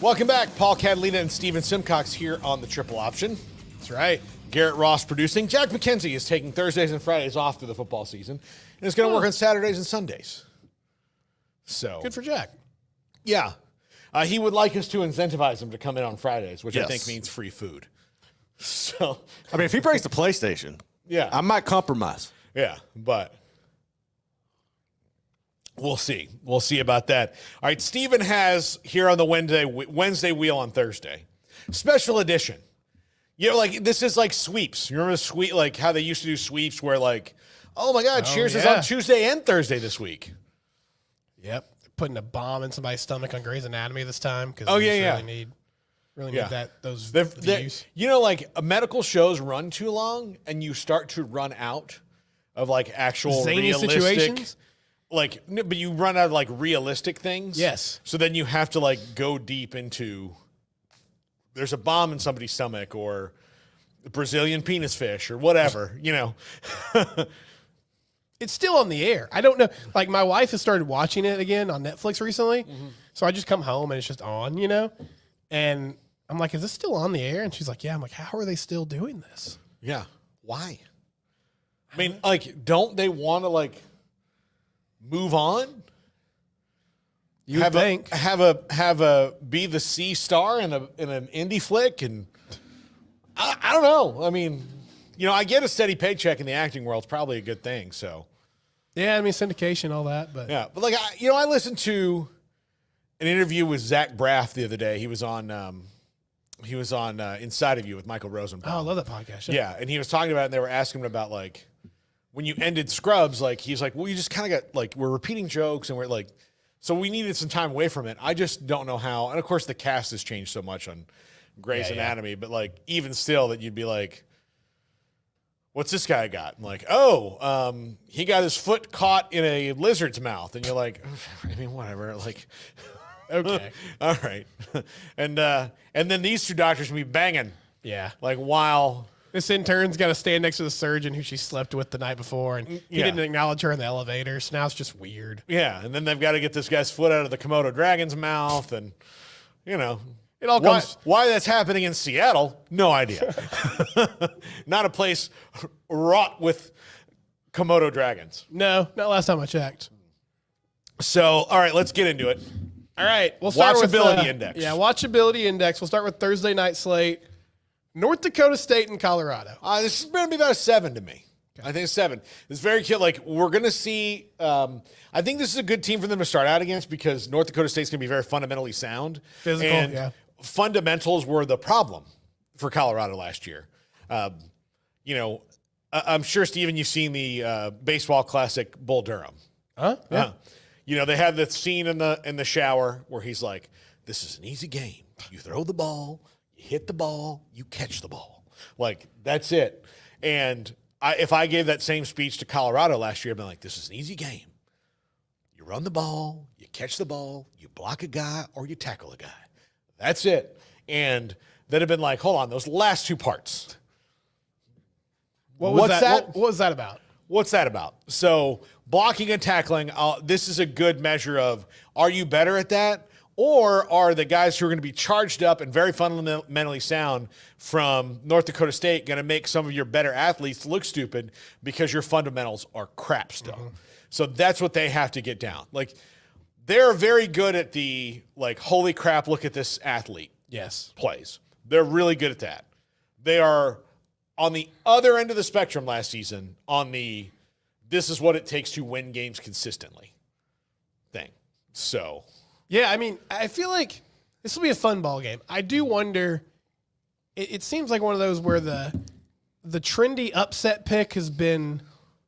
Welcome back. Paul Catalina and Steven Simcox here on the Triple Option. That's right. Garrett Ross producing. Jack McKenzie is taking Thursdays and Fridays off through the football season and is going to work on Saturdays and Sundays. So good for Jack. Yeah. He would like us to incentivize him to come in on Fridays, which I think means free food. So, I mean, if he brings the PlayStation, I might compromise. Yeah, but we'll see. We'll see about that. All right, Steven has here on the Wednesday wheel on Thursday. Special edition. You know, like this is like sweeps. You remember the like how they used to do sweeps where like, oh my God, Cheers is on Tuesday and Thursday this week. Yep. Putting a bomb in somebody's stomach on Grey's Anatomy this time because really need that those views. You know, like medical shows run too long and you start to run out of like actual zany realistic situations. Like, but you run out of like realistic things. Yes. So then you have to like go deep into there's a bomb in somebody's stomach or Brazilian penis fish or whatever, you know. It's still on the air. I don't know. Like, my wife has started watching it again on Netflix recently. Mm-hmm. So I just come home and it's just on, you know? And I'm like, is this still on the air? And she's like, yeah. I'm like, how are they still doing this? Yeah. Why? I mean, like, don't they want to, like, move on? You think. Have a be the C star in an indie flick? And I don't know. I mean, you know, I get a steady paycheck in the acting world. It's probably a good thing. So, yeah, I mean, syndication, all that, but yeah, but like, I listened to an interview with Zach Braff the other day. He was on Inside of You with Michael Rosenbaum. Oh, I love that podcast. Yeah, and he was talking about it, and they were asking him about like when you ended Scrubs. Like he's like, well, you just kind of got like we're repeating jokes, and we're like, so we needed some time away from it. I just don't know how. And of course, the cast has changed so much on Grey's Anatomy, but like even still, that you'd be like, what's this guy got? I'm like, he got his foot caught in a lizard's mouth. And you're like, I mean, whatever. Like, okay. All right. And then these two doctors can be banging. Yeah. Like, while this intern's got to stand next to the surgeon who she slept with the night before. And he didn't acknowledge her in the elevator. So now it's just weird. Yeah. And then they've got to get this guy's foot out of the Komodo dragon's mouth. And, you know. It all comes. Why that's happening in Seattle? No idea. Not a place wrought with Komodo dragons. No, not last time I checked. So, all right, let's get into it. All right, we'll start Watchability with index. Yeah, watchability index. We'll start with Thursday night slate. North Dakota State and Colorado. This is going to be about a 7 to me. I think it's 7. It's very cute. Like, we're going to see. I think this is a good team for them to start out against because North Dakota State's going to be very fundamentally sound. Physical, and fundamentals were the problem for Colorado last year. You know, I'm sure, Steven, you've seen the baseball classic Bull Durham. Huh? Yeah. You know, they have the scene in the shower where he's like, this is an easy game. You throw the ball, you hit the ball, you catch the ball. Like, that's it. And if I gave that same speech to Colorado last year, I'd be like, this is an easy game. You run the ball, you catch the ball, you block a guy, or you tackle a guy. That's it. And that have been like, hold on, those last two parts. What's that? What was that about? What's that about? So blocking and tackling, this is a good measure of, are you better at that? Or are the guys who are going to be charged up and very fundamentally sound from North Dakota State going to make some of your better athletes look stupid because your fundamentals are crap still? Mm-hmm. So that's what they have to get down. Like, they're very good at the, like, holy crap, look at this athlete plays. They're really good at that. They are on the other end of the spectrum last season on the this is what it takes to win games consistently thing. So, yeah, I mean, I feel like this will be a fun ball game. I do wonder, it seems like one of those where the trendy upset pick has been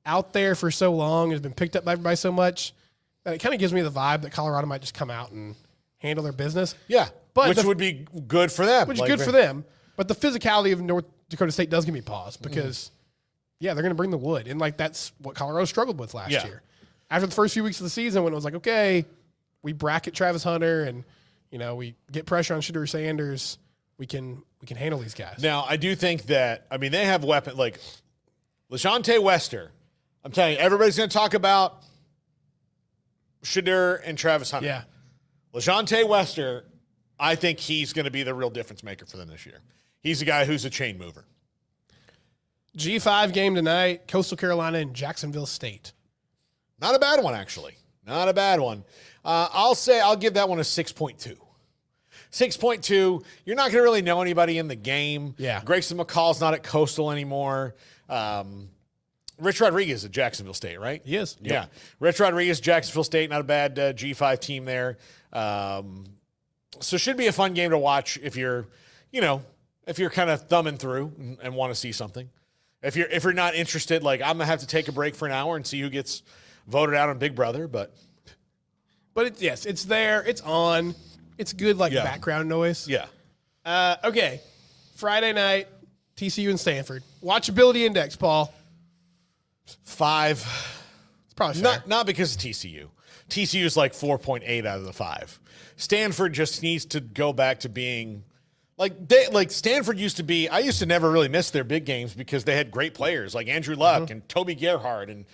out there for so long, has been picked up by everybody so much, that it kind of gives me the vibe that Colorado might just come out and handle their business. Yeah, but which would be good for them. Which is good for them. But the physicality of North Dakota State does give me pause because, they're going to bring the wood. And, like, that's what Colorado struggled with last year. After the first few weeks of the season when it was like, okay, we bracket Travis Hunter and, you know, we get pressure on Shedeur Sanders, we can handle these guys. Now, I do think that, I mean, they have weapons. Like, LaShawnte Wester, I'm telling you, everybody's going to talk about Shedeur and Travis Hunter. Yeah. LaShawnte Wester I think he's going to be the real difference maker for them this year. He's a guy who's a chain mover. G5 game tonight, Coastal Carolina and Jacksonville State. Not a bad one, actually. Not a bad one. I'll give that one a 6.2. 6.2. You're not going to really know anybody in the game. Yeah. Grayson McCall's not at Coastal anymore. Rich Rodriguez at Jacksonville State, right? He is. Yeah. Rich Rodriguez, Jacksonville State, not a bad G5 team there. So it should be a fun game to watch if you're kind of thumbing through and want to see something. If you're not interested, like I'm gonna have to take a break for an hour and see who gets voted out on Big Brother, but it's there, it's on, it's good background noise. Yeah. Okay, Friday night, TCU and Stanford. Watchability index, Paul. 5. It's probably fair. Not because of TCU. TCU is like 4.8 out of the 5. Stanford just needs to go back to being like Stanford used to be. I used to never really miss their big games because they had great players like Andrew Luck and Toby Gerhardt and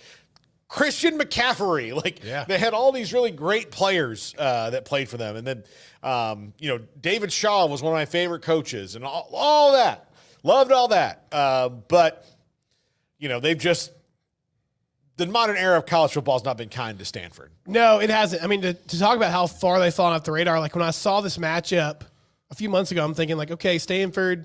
Christian McCaffrey. They had all these really great players that played for them. And then, David Shaw was one of my favorite coaches and all that. Loved all that. But, they've just – the modern era of college football has not been kind to Stanford. No, it hasn't. I mean, to talk about how far they've fallen off the radar, like when I saw this matchup a few months ago, I'm thinking okay, Stanford,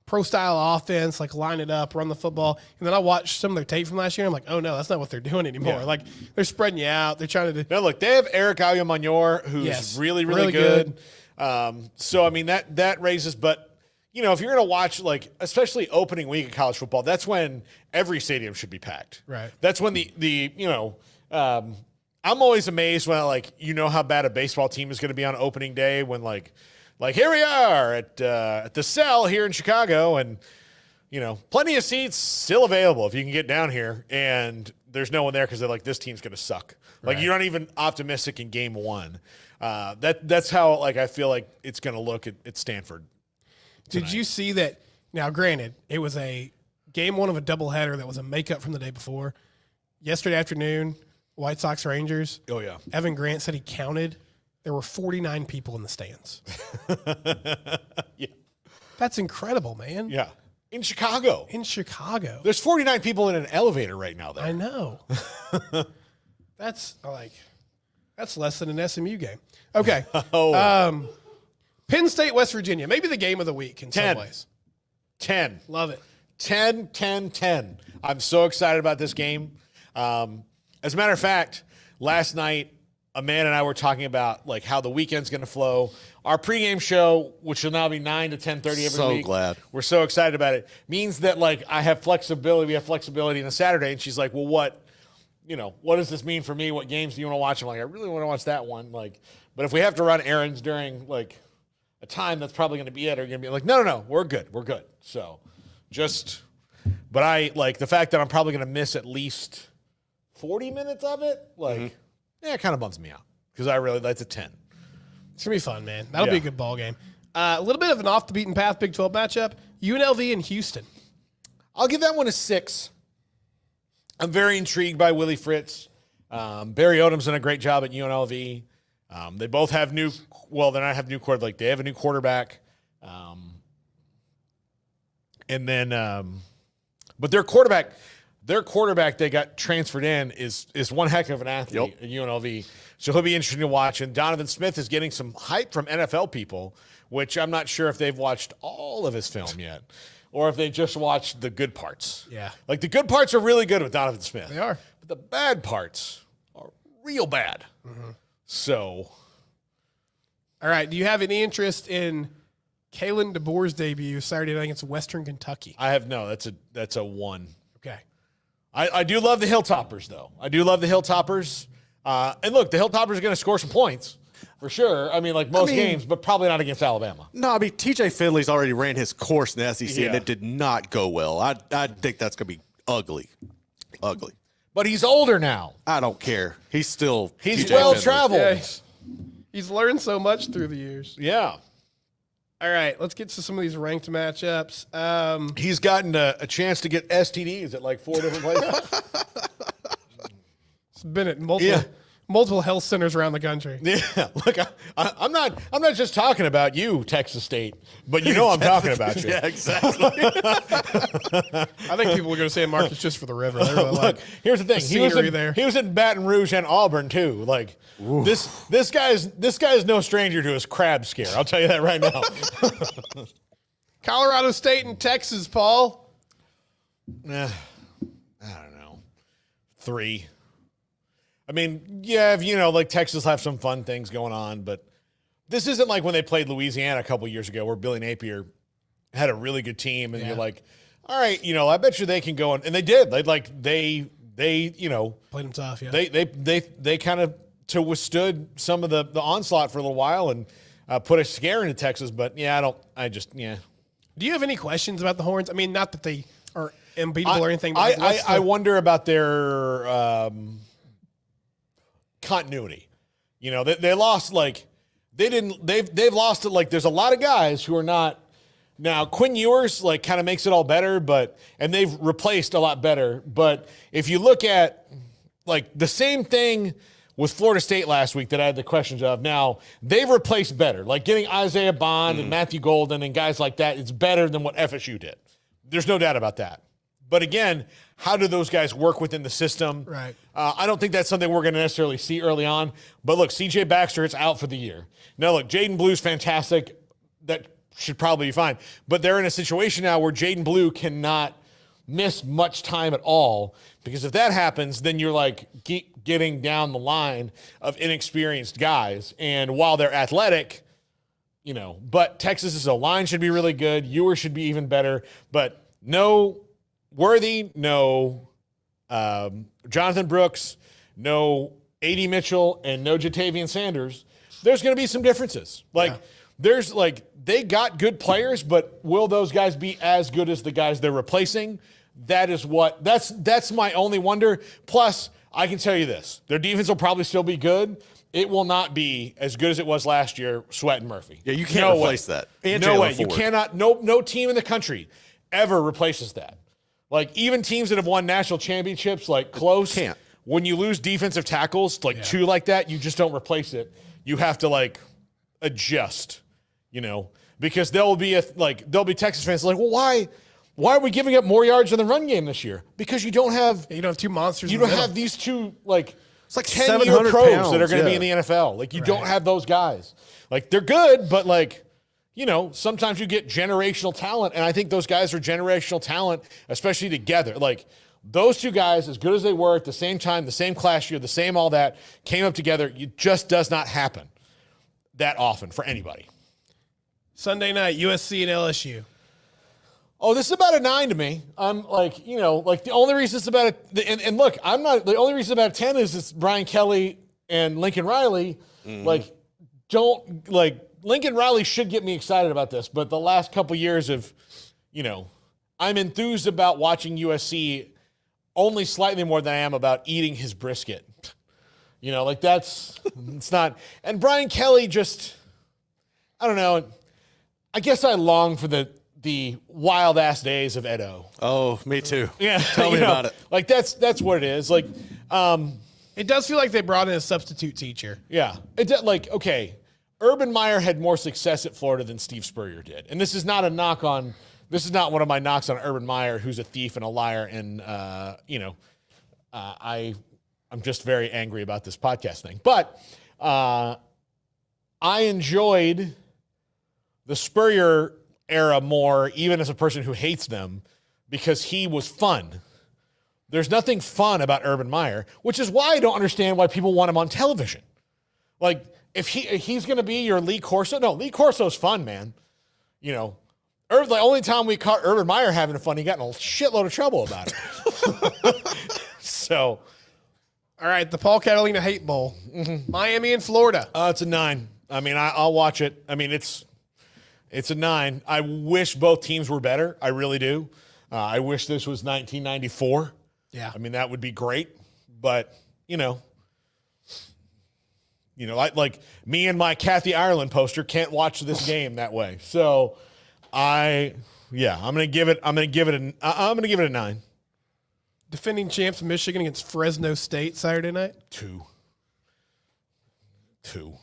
pro-style offense, line it up, run the football. And then I watched some of their tape from last year. I'm like, oh, no, that's not what they're doing anymore. Yeah. They're spreading you out. They're trying to do. No, look, they have Eric Ayomanyor, who's really, really good. So, I mean, that raises, but, if you're going to watch, especially opening week of college football, that's when every stadium should be packed. Right. That's when I'm always amazed when, how bad a baseball team is going to be on opening day when, here we are at the Cell here in Chicago, and plenty of seats still available if you can get down here, and there's no one there because they're like, this team's going to suck. Right. You're not even optimistic in game one. That's how I feel like it's going to look at Stanford tonight. Did you see that? Now, granted, it was a game one of a doubleheader that was a makeup from the day before. Yesterday afternoon, White Sox Rangers. Oh yeah. Evan Grant said he counted. There were 49 people in the stands. Yeah. That's incredible, man. Yeah. In Chicago. There's 49 people in an elevator right now, though. I know. That's less than an SMU game. Okay. Penn State, West Virginia. Maybe the game of the week in some ways. 10. Love it. 10. I'm so excited about this game. As a matter of fact, last night, Amanda and I were talking about how the weekend's going to flow. Our pregame show, which will now be 9 to 10:30 every week. So glad. We're so excited about it. Means that I have flexibility. We have flexibility on a Saturday. And she's like, well, what does this mean for me? What games do you want to watch? I'm like, I really want to watch that one. But if we have to run errands during a time that's probably going to be it, or you're going to be like, no, we're good. So but I the fact that I'm probably going to miss at least 40 minutes of it, it kind of bums me out because I really that's a 10. It's going to be fun, man. That'll be a good ball game. A little bit of an off the beaten path Big 12 matchup, UNLV and Houston. I'll give that one a 6. I'm very intrigued by Willie Fritz. Barry Odom's done a great job at UNLV. They both have they have a new quarterback. And then, but their quarterback they got transferred in is one heck of an athlete at UNLV. So he'll be interesting to watch. And Donovan Smith is getting some hype from NFL people, which I'm not sure if they've watched all of his film yet or if they just watched the good parts. Yeah. The good parts are really good with Donovan Smith. They are. But the bad parts are real bad. Mm-hmm. So. All right. Do you have any interest in Kalen DeBoer's debut Saturday night against Western Kentucky? I have no. That's a 1. Okay. I do love the Hilltoppers, though. I do love the Hilltoppers. And look, the Hilltoppers are going to score some points for sure. I mean, most games, but probably not against Alabama. No, I mean, TJ Finley's already ran his course in the SEC, and it did not go well. I think that's going to be ugly. Ugly. But he's older now. I don't care. He's well-traveled. Yeah, he's learned so much through the years. Yeah. All right, let's get to some of these ranked matchups. He's gotten a chance to get STDs at 4 different places. It's been at multiple health centers around the country. Yeah, look, I'm not just talking about you, Texas State, but you know I'm talking about you. Yeah, exactly. I think people are going to say Marcus just for the river. They're really Look, like, here's the thing. scenery He was in Baton Rouge and Auburn too. Like this guy's no stranger to his crab scare. I'll tell you that right now. Colorado State and Texas, Paul. I don't know. 3. I mean, yeah, like Texas will have some fun things going on, but this isn't like when they played Louisiana a couple years ago where Billy Napier had a really good team and you're like, all right, I bet you they can go and they did. They Played them tough, yeah. they kind of withstood some of the onslaught for a little while and put a scare into Texas, but yeah, Do you have any questions about the Horns? I mean, not that they are unbeatable or anything. But I wonder about their continuity. They lost they've lost it. Like there's a lot of guys who are not now. Quinn Ewers kind of makes it all better, and they've replaced a lot better. But if you look at the same thing with Florida State last week that I had the questions of. Now, they've replaced better. Like getting Isaiah Bond and Matthew Golden and guys like that, it's better than what FSU did. There's no doubt about that. But again, how do those guys work within the system? Right. I don't think that's something we're going to necessarily see early on. But look, C.J. Baxter, it's out for the year. Now, look, Jaden Blue's fantastic. That should probably be fine. But they're in a situation now where Jaden Blue cannot miss much time at all, because if that happens, then you're getting down the line of inexperienced guys. And while they're athletic, but Texas's O-line should be really good. Ewers should be even better, but no Worthy, no Jonathan Brooks, no A.D. Mitchell, and no Jatavian Sanders. There's going to be some differences. They got good players, but will those guys be as good as the guys they're replacing? That's my only wonder. Plus, I can tell you this. Their defense will probably still be good. It will not be as good as it was last year, Sweat and Murphy. Yeah, you can't replace that. And no Jalen way. Ford. You cannot. No team in the country ever replaces that. Even teams that have won national championships, close, can't. When you lose defensive tackles, two like that, you just don't replace it. You have to, adjust, because there'll be Texas fans well, why are we giving up more yards in the run game this year? Because you don't have two monsters. You don't have these two it's 700 pros pounds, that are going to be in the NFL. You don't have those guys. They're good, but sometimes you get generational talent, and I think those guys are generational talent, especially together. Those two guys, as good as they were at the same time, the same class year, the same all that, came up together. It just does not happen that often for anybody. Sunday night, USC and LSU. Oh, this is about a 9 to me. I'm the only reason it's about and look, I'm not, the only reason it's about a 10 is it's Brian Kelly and Lincoln Riley. Lincoln Riley should get me excited about this, but the last couple years of, I'm enthused about watching USC only slightly more than I am about eating his brisket. It's not. And Brian Kelly just, I don't know. I guess I long for the wild ass days of Edo. Oh, me too. Yeah, Tell me about it. That's what it is. It does feel like they brought in a substitute teacher. Yeah, okay. Urban Meyer had more success at Florida than Steve Spurrier did. And this is not one of my knocks on Urban Meyer, who's a thief and a liar. And, I'm just very angry about this podcast thing. But I enjoyed the Spurrier era more, even as a person who hates them, because he was fun. There's nothing fun about Urban Meyer, which is why I don't understand why people want him on television. If he's going to be your Lee Corso, no, Lee Corso's fun, man. The only time we caught Urban Meyer having fun, he got in a shitload of trouble about it. So, all right, the Paul Catalina Hate Bowl, Miami and Florida. It's a 9. I mean, I'll watch it. I mean, it's a 9. I wish both teams were better. I really do. I wish this was 1994. Yeah. I mean, that would be great. But, like me and my Kathy Ireland poster can't watch this game that way. So I'm going to give it a 9. Defending champs Michigan against Fresno State Saturday night. 2. Who?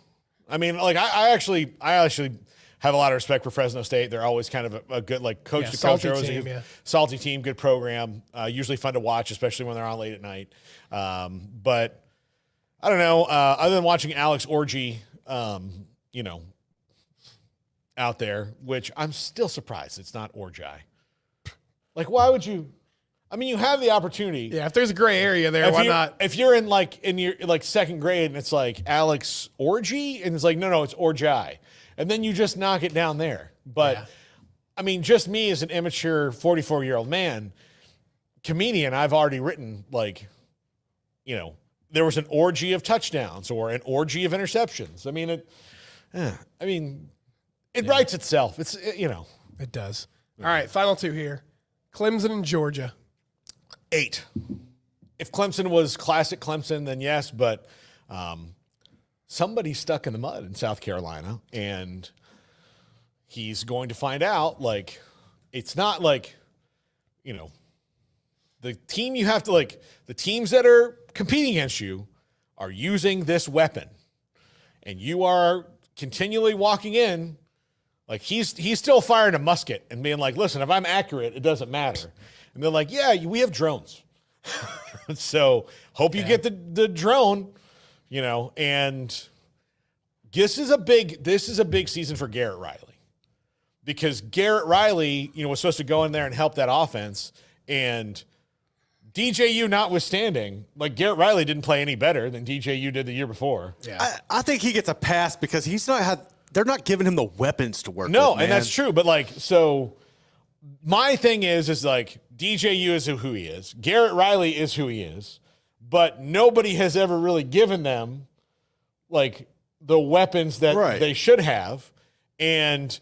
I mean, like I actually have a lot of respect for Fresno State. They're always kind of a good like coach to coach. Salty They're always team, a good, salty team, good program. Usually fun to watch, especially when they're on late at night. But I don't know. Other than watching Alex Orgy, you know, out there, which I'm still surprised it's not Orgi. Like, why would you? I mean, you have the opportunity. Yeah, if there's a gray area there, why not? If you're in your second grade and it's like Alex Orgy, and it's like, no, it's Orgi. And then you just knock it down there. But I mean, just me as an immature 44-year-old man, comedian, I've already written like, you know, there was an orgy of touchdowns or an orgy of interceptions. I mean, it writes itself. You know. It does. All right, final two here. Clemson and Georgia. 8. If Clemson was classic Clemson, then yes, but somebody's stuck in the mud in South Carolina, and he's going to find out, like, it's not like, you know, the team you have to, like, the teams that are competing against you are using this weapon, and you are continually walking in, like, he's still firing a musket and being like, listen, if I'm accurate, it doesn't matter. And they're like, yeah, we have drones. So hope you get the drone, you know, and this is a big season for Garrett Riley, because Garrett Riley, you know, was supposed to go in there and help that offense, and DJU notwithstanding, like, Garrett Riley didn't play any better than DJU did the year before. Yeah. I think he gets a pass because they're not giving him the weapons to work with. No, and that's true. But, like, so my thing is like, DJU is who he is. Garrett Riley is who he is. But nobody has ever really given them, like, the weapons that they should have. And,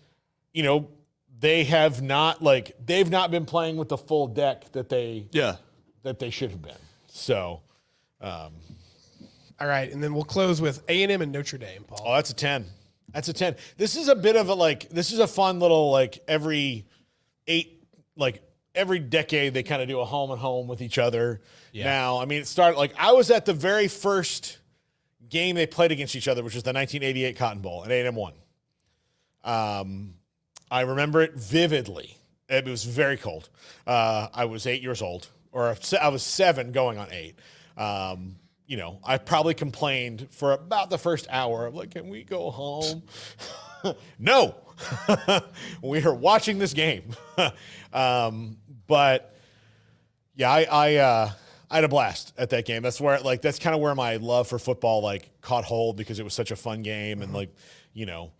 you know, they've not been playing with the full deck that they should have been. So, all right, and then we'll close with A&M and Notre Dame, Paul. Oh, that's a 10. That's a 10. This is a bit of this is a fun little, like, every decade they kind of do a home and home with each other. Yeah. Now, I mean, it started, like, I was at the very first game they played against each other, which was the 1988 Cotton Bowl, and A&M won. I remember it vividly. It was very cold. I was 8 years old, or I was 7 going on 8. You know, I probably complained for about the first hour of, like, can we go home? No. We are watching this game. But yeah, I had a blast at that game. That's where, like, that's kind of where my love for football, like, caught hold, because it was such a fun game. And, like, you know,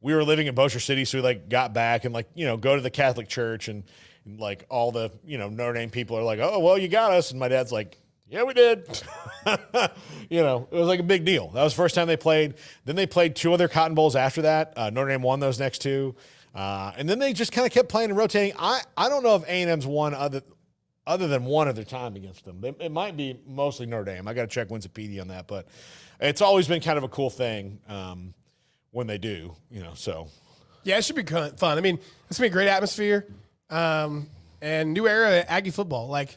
we were living in Bossier City, so we, like, got back and, like, you know, go to the Catholic church, and like, all the, you know, Notre Dame people are like, oh, well, you got us. And my dad's like, yeah, we did. You know, it was like a big deal. That was the first time they played. Then they played 2 other Cotton Bowls after that. Notre Dame won those next 2. And then they just kind of kept playing and rotating. I don't know if A&M's won other than one other time against them. It might be mostly Notre Dame. I got to check Wikipedia on that. But it's always been kind of a cool thing when they do, you know, so. Yeah, it should be fun. I mean, it's going to be a great atmosphere and new era of Aggie football. Like,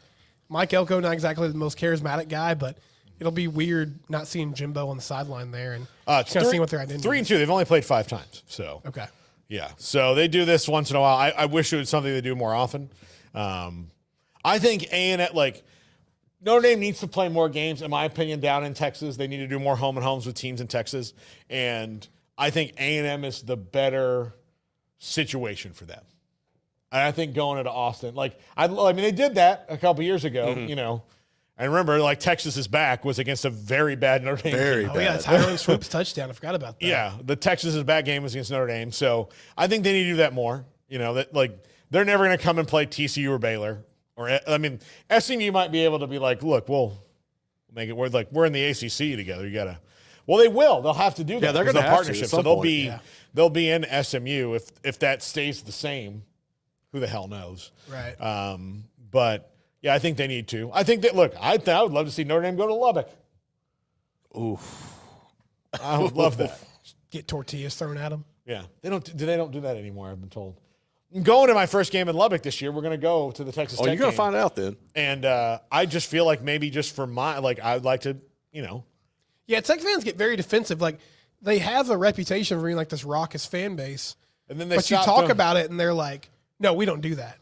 Mike Elko, not exactly the most charismatic guy, but it'll be weird not seeing Jimbo on the sideline there and kind of seeing what their identity is. 3-2. They've only played 5 times. So okay, yeah. So they do this once in a while. I wish it was something they do more often. I think A&M, like, Notre Dame needs to play more games, in my opinion, down in Texas. They need to do more home and homes with teams in Texas, and I think A&M is the better situation for them. And I think going into Austin, like, I mean, they did that a couple years ago, you know. I remember, like, Texas is back was against a very bad Notre Dame team. Oh, yeah, Tyrone Swoop's touchdown. I forgot about that. Yeah, the Texas is back game was against Notre Dame. So I think they need to do that more. You know, that, like, they're never going to come and play TCU or Baylor. Or, I mean, SMU might be able to be like, look, we'll make it work. Like, we're in the ACC together. You got to. Well, they will. They'll have to do that. Yeah, they're going to have partnership. So they'll be in SMU if that stays the same. Who the hell knows? Right. But yeah, I think they need to. I think that, look, I would love to see Notre Dame go to Lubbock. Oof. I would love that. Get tortillas thrown at them. Yeah. They don't do that anymore, I've been told. I'm going to my first game in Lubbock this year. We're going to go to the Texas Tech you're going to game. find out then. And I just feel like maybe just for my, like, I would like to, you know. Yeah, Tech fans get very defensive. Like, they have a reputation for being like this raucous fan base. And then they but you talk about it, and they're like, "No, we don't do that."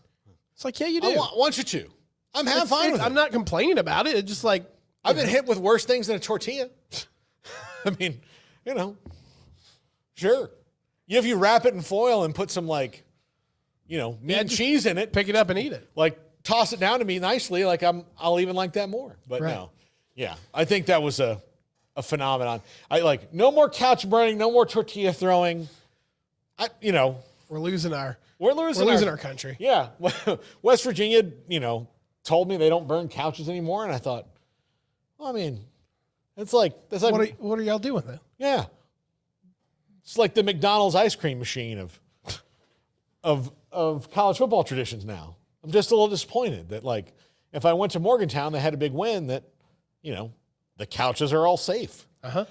It's like, yeah, you do. I want you to. I'm fine with it. I'm not complaining about it. It's just like I've been hit with worse things than a tortilla. I mean, sure. If you wrap it in foil and put some meat and cheese in it, pick it up and eat it. Like toss it down to me nicely. Like I'll even like that more. But no, yeah, I think that was a phenomenon. I like no more couch burning, no more tortilla throwing. We're losing our country. Yeah. West Virginia, told me they don't burn couches anymore. And I thought, well, I mean, that's like what are y'all doing then? Yeah. It's like the McDonald's ice cream machine of college football traditions now. I'm just a little disappointed that like if I went to Morgantown, they had a big win that, the couches are all safe. Uh-huh.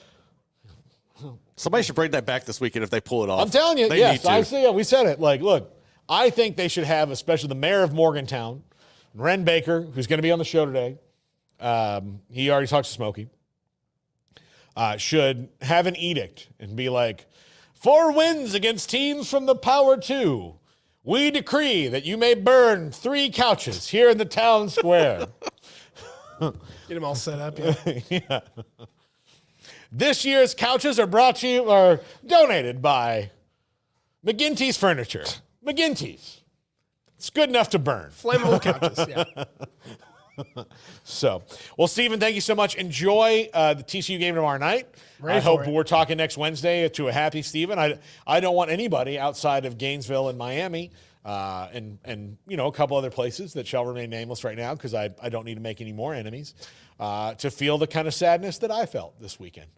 Somebody should bring that back this weekend if they pull it off. I'm telling you, they yes, need to. we said it. Like, look, I think they should have, especially the mayor of Morgantown, Ren Baker, who's going to be on the show today. He already talked to Smokey. Should have an edict and be like, 4 wins against teams from the Power 2. We decree that you may burn 3 couches here in the town square. Get them all set up. Yeah. Yeah. This year's couches are donated by McGinty's Furniture. McGinty's. It's good enough to burn. Flammable couches, yeah. So, well, Stephen, thank you so much. Enjoy the TCU game tomorrow night. I hope we're talking next Wednesday to a happy Stephen. I don't want anybody outside of Gainesville and Miami and a couple other places that shall remain nameless right now because I don't need to make any more enemies to feel the kind of sadness that I felt this weekend.